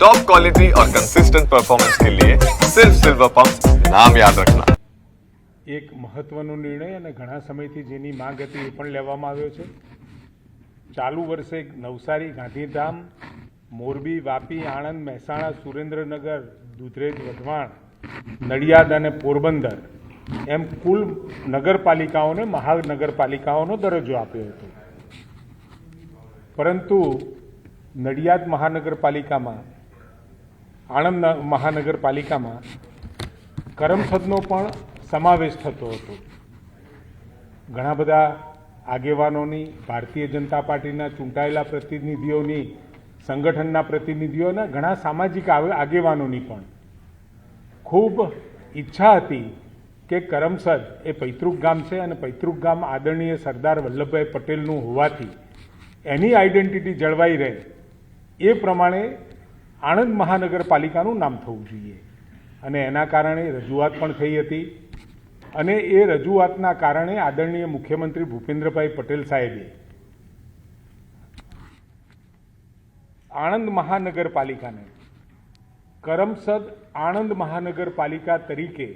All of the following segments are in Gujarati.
टॉप क्वालिटी और कंसिस्टेंट परफॉर्मेंस के लिए सिर्फ सिल्वर पंप नाम याद रखना। એક મહત્વનો નિર્ણય અને ઘણા સમયથી જેની માંગ હતી એ પણ લેવામાં આવ્યો છે। ચાલુ વર્ષે નવસારી, ગાંધીધામ, મોરબી, વાપી, આણંદ, મહેસાણા, સુરેન્દ્રનગર, દુધરેજ, વઢવાણ, નડિયાદ અને પોરબંદર એમ કુલ નગરપાલિકાઓને મહાનગરપાલિકાઓનો દરજ્જો આપ્યો હતો। પરંતુ નડિયાદ મહાનગરપાલિકામાં, આણંદ મહાનગરપાલિકામાં કરમસદનો પણ સમાવેશ થતો હતો। ઘણા બધા આગેવાનોની, ભારતીય જનતા પાર્ટીના ચૂંટાયેલા પ્રતિનિધિઓની, સંગઠનના પ્રતિનિધિઓના, ઘણા સામાજિક આગેવાનોની પણ ખૂબ ઈચ્છા હતી કે કરમસદ એ પૈતૃક ગામ છે અને પૈતૃક ગામ આદરણીય સરદાર વલ્લભભાઈ પટેલનું હોવાથી એની આઈડેન્ટિટી જળવાઈ રહે એ પ્રમાણે આણંદ મહાનગરપાલિકાનું નામ થવું જોઈએ અને એના કારણે રજૂઆત પણ થઈ હતી અને એ રજૂઆતના કારણે આદરણીય મુખ્યમંત્રી ભૂપેન્દ્રભાઈ પટેલ સાહેબે આણંદ મહાનગરપાલિકાને કરમસદ આણંદ મહાનગરપાલિકા તરીકે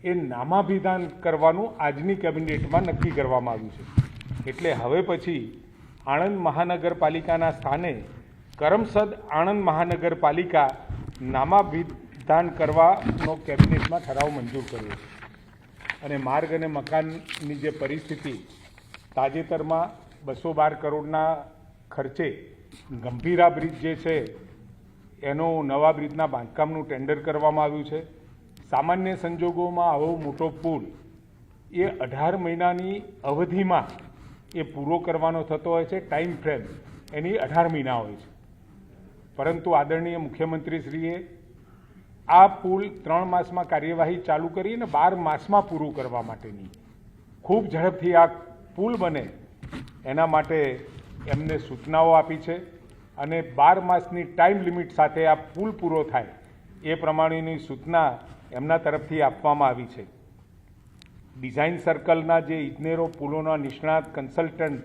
એ નામાભિધાન કરવાનું આજની કેબિનેટમાં નક્કી કરવામાં આવ્યું છે। એટલે હવે પછી આણંદ મહાનગરપાલિકાના સ્થાને કરમસદ આણંદ મહાનગરપાલિકા નામાભિધાન કરવાનો કેબિનેટમાં ઠરાવ મંજૂર કર્યો છે। અને માર્ગ અને મકાનની જે પરિસ્થિતિ, તાજેતરમાં 212 કરોડના ખર્ચે ગંભીરા બ્રિજ જે છે એનો નવા બ્રિજના બાંધકામનું ટેન્ડર કરવામાં આવ્યું છે। સામાન્ય સંજોગોમાં આવો મોટો પુલ એ 18 મહિનાની અવધિમાં એ પૂરો કરવાનો થતો હોય છે। ટાઈમ ફ્રેમ એની 18 મહિના હોય છે, પરંતુ આદરણીય મુખ્યમંત્રીશ્રીએ આ પુલ 3 માસમાં કાર્યવાહી ચાલુ કરી અને 12 માસમાં પૂરું કરવા માટેની, ખૂબ ઝડપથી આ પુલ બને એના માટે એમને સૂચનાઓ આપી છે અને 12 માસની ટાઈમ લિમિટ સાથે આ પુલ પૂરો થાય એ પ્રમાણેની સૂચના એમના તરફથી આપવામાં આવી છે। ડિઝાઇન સર્કલના જે ઇજનેરો, પુલોના નિષ્ણાત, કન્સલ્ટન્ટ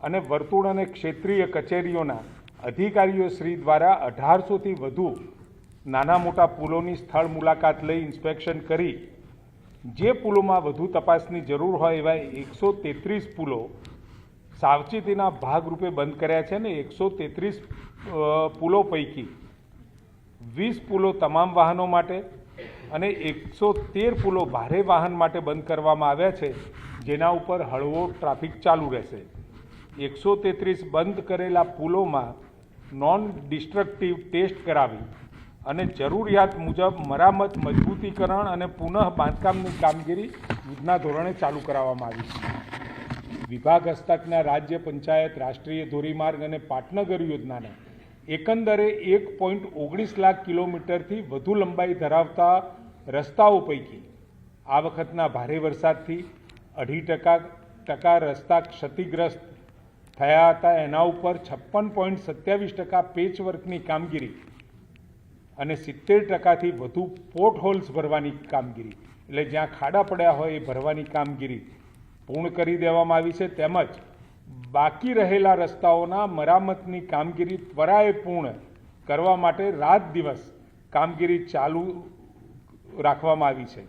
અને વર્તુળ અને ક્ષેત્રીય કચેરીઓના અધિકારીઓ શ્રી દ્વારા 1800થી વધુ નાના મોટા પુલોની સ્થળ મુલાકાત લઈ ઇન્સ્પેક્શન કરી જે પુલોમાં વધુ તપાસની જરૂર હોય એવા 133 પુલો સાવચેતીના ભાગરૂપે બંધ કર્યા છે અને 133 પુલો પૈકી 20 પુલો તમામ વાહનો માટે અને 113 પુલો ભારે વાહન માટે બંધ કરવામાં આવ્યા છે, જેના ઉપર હળવો ટ્રાફિક ચાલુ રહેશે। 133 બંધ કરેલા પુલોમાં નોન ડિસ્ટ્રક્ટિવ ટેસ્ટ કરાવી અને જરૂરિયાત મુજબ મરામત, મજબૂતીકરણ અને પુનઃ બાંધકામની કામગીરી યુદ્ધના ધોરણે ચાલુ કરાવવામાં આવી છે। વિભાગ હસ્તકના રાજ્ય પંચાયત, રાષ્ટ્રીય ધોરીમાર્ગ અને પાટનગર યોજનાના એકંદરે 1.19 લાખ કિલોમીટરથી વધુ લંબાઈ ધરાવતા રસ્તાઓ પૈકી આ વખતના ભારે વરસાદથી 2.5% રસ્તા ક્ષતિગ્રસ્ત થયા હતા। એના ઉપર 56.27% પેચવર્કની કામગીરી અને 70%થી વધુ પોર્ટ હોલ્સ ભરવાની કામગીરી, એટલે જ્યાં ખાડા પડ્યા હોય એ ભરવાની કામગીરી પૂર્ણ કરી દેવામાં આવી છે। તેમજ બાકી રહેલા રસ્તાઓના મરામતની કામગીરી ત્વરાએ પૂર્ણ કરવા માટે રાત દિવસ કામગીરી ચાલુ રાખવામાં આવી છે।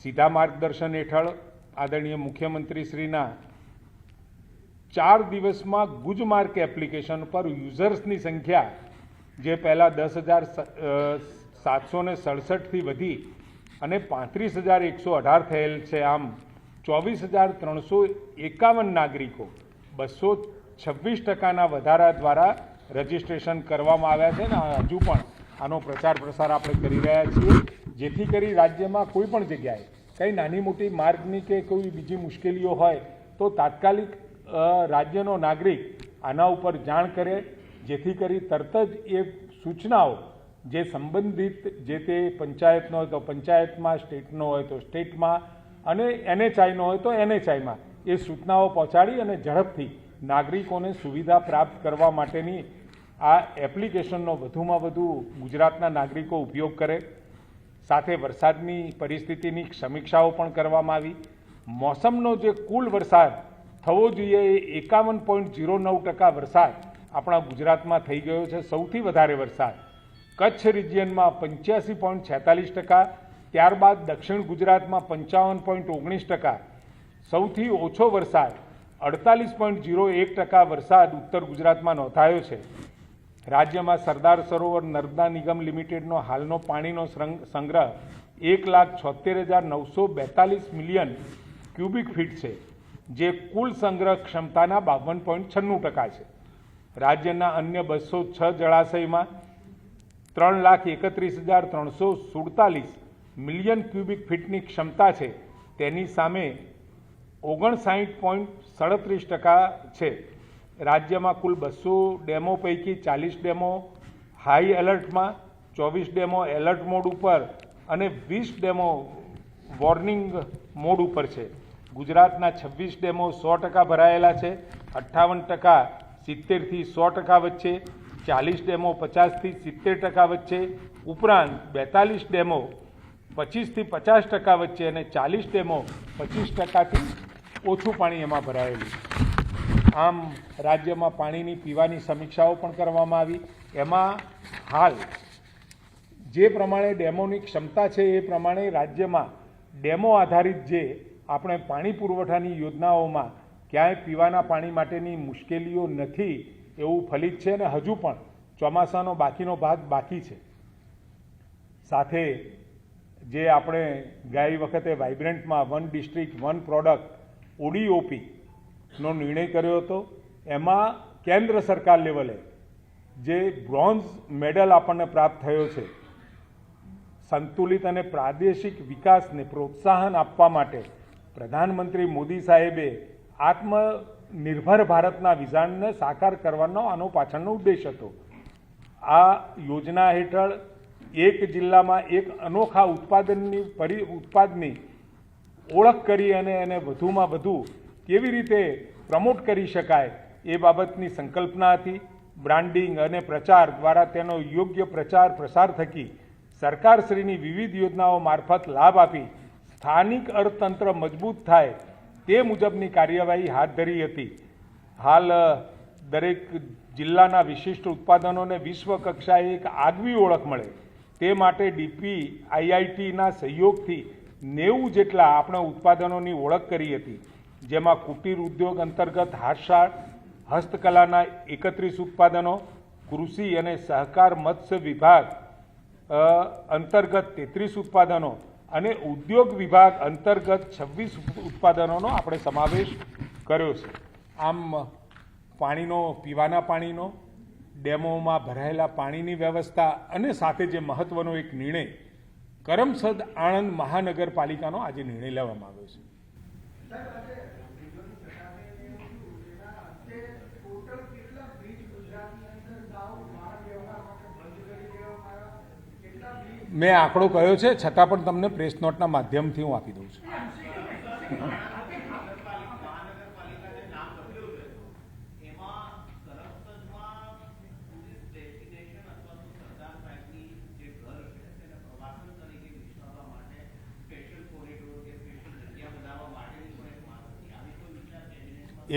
સીધા માર્ગદર્શન હેઠળ આદરણીય મુખ્યમંત્રીશ્રીના 4 દિવસમાં ગુજમાર્ગ એપ્લિકેશન પર યુઝર્સની સંખ્યા જે પહેલાં 10,767થી વધી અને 35,118 થયેલ છે, આમ 24,351 નાગરિકો 226%ના વધારા દ્વારા રજીસ્ટ્રેશન કરવામાં આવ્યા છે અને હજુ પણ આનો પ્રચાર પ્રસાર આપણે કરી રહ્યા છીએ, જેથી કરી રાજ્યમાં કોઈ પણ જગ્યાએ કંઈ નાની મોટી માર્ગની કે કોઈ બીજી મુશ્કેલીઓ હોય તો તાત્કાલિક રાજ્યનો નાગરિક આના ઉપર જાણ કરે, જેથી કરી તરત જ એ સૂચનાઓ જે સંબંધિત જે તે પંચાયતનો હોય તો પંચાયતમાં, સ્ટેટનો હોય તો સ્ટેટમાં અને NHIનો હોય તો NHIમાં એ સૂચનાઓ પહોંચાડી અને ઝડપથી નાગરિકોને સુવિધા પ્રાપ્ત કરવા માટેની આ એપ્લિકેશનનો વધુમાં વધુ ગુજરાતના નાગરિકો ઉપયોગ કરે। સાથે વરસાદની પરિસ્થિતિની સમીક્ષાઓ પણ કરવામાં આવી। મોસમનો જે કુલ વરસાદ થવો જોઈએ એ 51.09% વરસાદ આપણા ગુજરાતમાં થઈ ગયો છે સૌથી વધારે વરસાદ. કચ્છ રિજિયનમાં 85.46%, ત્યારબાદ દક્ષિણ ગુજરાતમાં 55.19%. સૌથી ઓછો વરસાદ 48.01% વરસાદ ઉત્તર ગુજરાતમાં નોંધાયો છે. રાજ્યમાં સરદાર સરોવર નર્મદા નિગમ લિમિટેડનો હાલનો પાણીનો સંગ્રહ 1,76,942 મિલિયન ક્યુબિક ફીટ છે, જે કુલ સંગ્રહ ક્ષમતાના 52.96% છે. રાજ્યના અન્ય 206 જળાશયમાં 3,31,347 મિલિયન ક્યુબિક ફીટની ક્ષમતા છે. તેની સામે 59.37% છે. રાજ્યમાં કુલ 200 ડેમો પૈકી 40 ડેમો હાઈ એલર્ટમાં, 24 ડેમો એલર્ટ મોડ ઉપર અને 20 ડેમો વોર્નિંગ મોડ ઉપર છે. ગુજરાતના 26 ડેમો 100% ભરાયેલા છે, 58% 70થી 100% વચ્ચે, 40 ડેમો 50થી 70% વચ્ચે, ઉપરાંત 42 ડેમો 25થી 50% વચ્ચે અને 40 ડેમો 25%થી ઓછું પાણી એમાં ભરાયેલું. આમ રાજ્યમાં પાણીની પીવાની સમીક્ષાઓ પણ કરવામાં આવી. એમાં હાલ જે પ્રમાણે ડેમોની ક્ષમતા છે એ પ્રમાણે રાજ્યમાં ડેમો આધારિત જે આપણે પાણી પુરવઠાની યોજનાઓમાં ક્યાંય પીવાના પાણી માટેની મુશ્કેલીઓ નથી એવું ફલિત છે અને હજુ પણ ચોમાસાનો બાકીનો ભાગ બાકી છે. સાથે જે આપણે ગઈ વખતે વાઇબ્રન્ટમાં વન ડિસ્ટ્રિક્ટ વન પ્રોડક્ટ ODOPનો નિર્ણય કર્યો હતો, એમાં કેન્દ્ર સરકાર લેવલે જે બ્રોન્ઝ મેડલ આપણને પ્રાપ્ત થયો છે. સંતુલિત અને પ્રાદેશિક વિકાસને પ્રોત્સાહન આપવા માટે પ્રધાનમંત્રી મોદી સાહેબે આત્મનિર્ભર ભારતના વિઝનને સાકાર કરવાનો આનો પાછળનો ઉદ્દેશ હતો. આ યોજના હેઠળ એક જિલ્લામાં એક અનોખા ઉત્પાદની ઓળખ કરી અને એને વધુમાં વધુ કેવી રીતે પ્રમોટ કરી શકાય એ બાબતની સંકલ્પના હતી. બ્રાન્ડિંગ અને પ્રચાર દ્વારા તેનો યોગ્ય પ્રચાર પ્રસાર થકી સરકારશ્રીની વિવિધ યોજનાઓ મારફત લાભ આપી સ્થાનિક અર્થતંત્ર મજબૂત થાય તે મુજબની કાર્યવાહી હાથ ધરી હતી. હાલ દરેક જિલ્લાના વિશિષ્ટ ઉત્પાદનોને વિશ્વ કક્ષાએ એક આગવી ઓળખ મળે તે માટે DPIITના સહયોગથી 90 જેટલા આપણે ઉત્પાદનોની ઓળખ કરી હતી, જેમાં કુટીર ઉદ્યોગ અંતર્ગત હાથશાળ હસ્તકલાના 31 ઉત્પાદનો, કૃષિ અને સહકાર મત્સ્ય વિભાગ અંતર્ગત 33 ઉત્પાદનો અને ઉદ્યોગ વિભાગ અંતર્ગત 26 ઉત્પાદનોનો આપણે સમાવેશ કર્યો છે. આમ પાણીનો પીવાના પાણીનો, ડેમોમાં ભરાયેલા પાણીની વ્યવસ્થા અને સાથે જે મહત્વનો એક નિર્ણય કરમસદ આણંદ મહાનગરપાલિકાનો આજે નિર્ણય લેવામાં આવ્યો છે. મેં આંકડો કહ્યો છે, છતાં પણ તમને પ્રેસ નોટના માધ્યમથી હું આપી દઉં છું.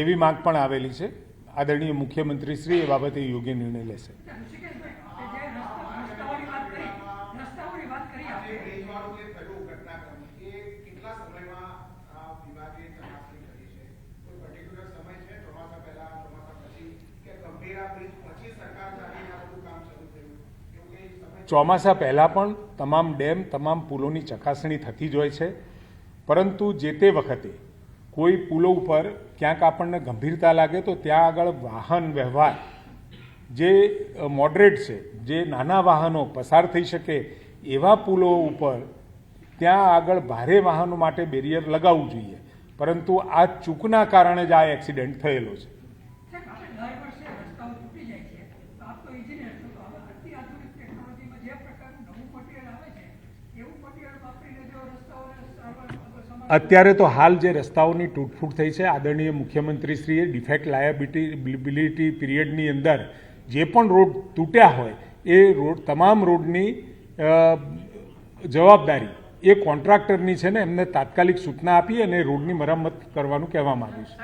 એવી માંગ પણ આવેલી છે. આદરણીય મુખ્યમંત્રી શ્રી એ બાબતે યોગ્ય નિર્ણય લેશે. ચોમાસા પહેલાં પણ તમામ ડેમ તમામ પુલોની ચકાસણી થતી જ હોય છે, પરંતુ જે તે વખતે કોઈ પુલો ઉપર ક્યાંક આપણને ગંભીરતા લાગે તો ત્યાં આગળ વાહન વ્યવહાર જે મોડરેટ છે, જે નાના વાહનો પસાર થઈ શકે એવા પુલો ઉપર ત્યાં આગળ ભારે વાહનો માટે બેરિયર લગાવવું જોઈએ, પરંતુ આ ચૂકના કારણે જ આ એક્સિડન્ટ થયેલો છે. અત્યારે તો હાલ જે રસ્તાઓની તૂટફૂટ થઈ છે, આદરણીય મુખ્યમંત્રીશ્રીએ ડિફેક્ટ લાયબિલિટી પીરિયડની અંદર જે પણ રોડ તૂટ્યા હોય એ રોડ તમામ રોડની જવાબદારી એ કોન્ટ્રાક્ટરની છે ને એમને તાત્કાલિક સૂચના આપી અને રોડની મરમ્મત કરવાનું કહેવામાં આવ્યું છે.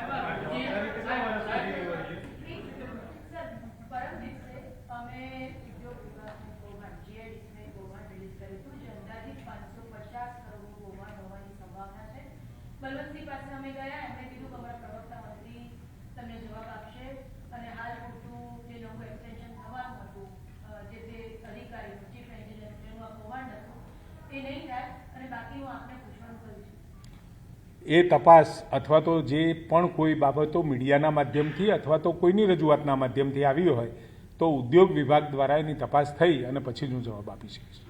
એ તપાસ અથવા તો જે પણ કોઈ બાબતો મીડિયાના માધ્યમથી અથવા તો કોઈની રજૂઆતના માધ્યમથી આવી હોય તો ઉદ્યોગ વિભાગ દ્વારા એની તપાસ થઈ અને પછી હું જવાબ આપી શકીશ.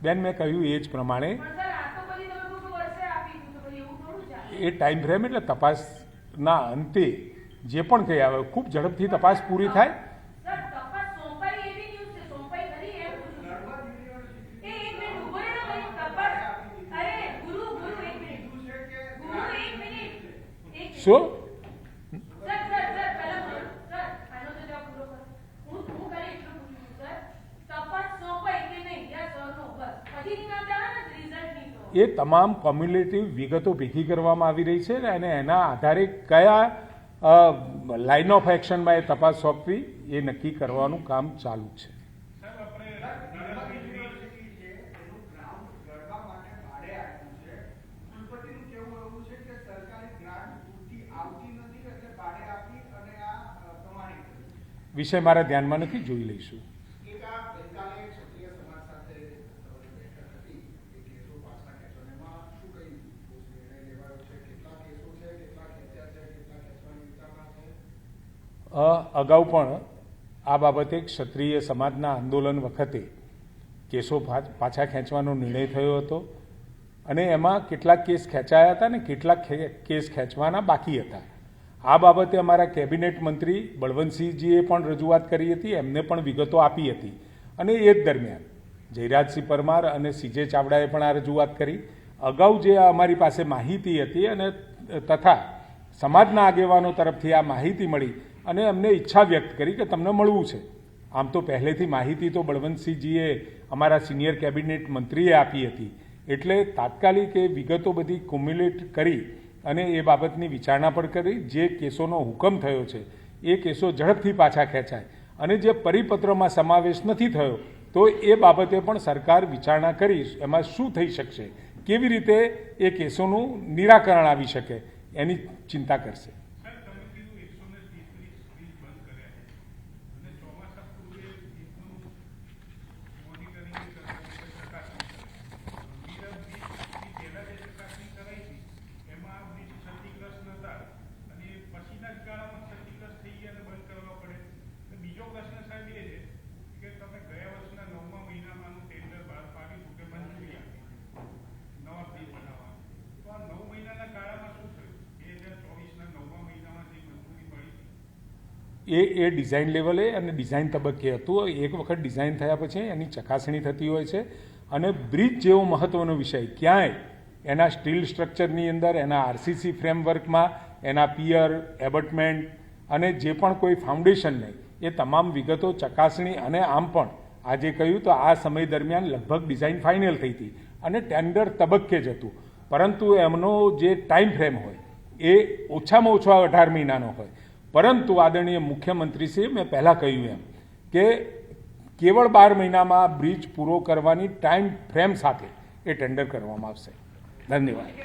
બેન, મેં કહ્યું એ જ પ્રમાણે એ ટાઈમ ફ્રેમ એટલે તપાસના અંતે જે પણ કંઈ આવે ખૂબ ઝડપથી તપાસ પૂરી થાય. શું એ તમામ કોમ્યુલેટિવ વિગતો ભેગી કરવામાં આવી રહી છે અને એના આધારે કયા લાઇન ઓફ એક્શનમાં એ તપાસ સોંપવી એ નક્કી કરવાનું કામ ચાલુ છે. વિષય મારા ધ્યાનમાં નથી, જોઈ લઈશું. અગાઉ પણ આ બાબતે ક્ષત્રિય સમાજના આંદોલન વખતે કેસો પાછા ખેંચવાનો નિર્ણય થયો હતો અને એમાં કેટલાક કેસ ખેંચાયા હતા અને કેટલાક કેસ ખેંચવાના બાકી હતા. આ બાબતે અમારા કેબિનેટ મંત્રી બળવંતસિંહજીએ પણ રજૂઆત કરી હતી, એમને પણ વિગતો આપી હતી અને એ જ દરમિયાન જયરાજસિંહ પરમાર અને સીજે ચાવડાએ પણ આ રજૂઆત કરી. અગાઉ જે અમારી પાસે માહિતી હતી અને તથા સમાજના આગેવાનો તરફથી આ માહિતી મળી અને અમને ઈચ્છા વ્યક્ત કરી કે તમને મળવું છે. આમ તો પહેલેથી માહિતી તો બળવંતસિંહજીએ અમારા સિનિયર કેબિનેટ મંત્રીએ આપી હતી, એટલે તાત્કાલિક એ વિગતો બધી ક્યુમ્યુલેટ કરી અને એ બાબતની વિચારણા પણ કરી. જે કેસોનો હુકમ થયો છે એ કેસો ઝડપથી પાછા ખેંચાય અને જે પરિપત્રમાં સમાવેશ નથી થયો તો એ બાબતે પણ સરકાર વિચારણા કરી એમાં શું થઈ શકશે, કેવી રીતે એ કેસોનું નિરાકરણ આવી શકે એની ચિંતા કરશે. એ ડિઝાઇન લેવલે અને ડિઝાઇન તબક્કે હતું. એક વખત ડિઝાઇન થયા પછી એની ચકાસણી થતી હોય છે અને બ્રિજ જેવો મહત્ત્વનો વિષય ક્યાંય એના સ્ટીલ સ્ટ્રક્ચરની અંદર, એના આરસીસી ફ્રેમવર્કમાં, એના પિયર એબટમેન્ટ અને જે પણ કોઈ ફાઉન્ડેશન નહીં, એ તમામ વિગતો ચકાસણી અને આમ પણ આજે કહ્યું તો આ સમય દરમિયાન લગભગ ડિઝાઇન ફાઇનલ થઈ હતી અને ટેન્ડર તબક્કે જ હતું, પરંતુ એમનો જે ટાઈમ ફ્રેમ હોય એ ઓછામાં ઓછા 18 મહિનાનો હોય. પરંતુ આદરણીય મુખ્યમંત્રીશ્રીએ મેં પહેલાં કહ્યું એમ કે કેવળ 12 મહિનામાં બ્રિજ પૂરો કરવાની ટાઈમ ફ્રેમ સાથે એ ટેન્ડર કરવામાં આવશે. ધન્યવાદ.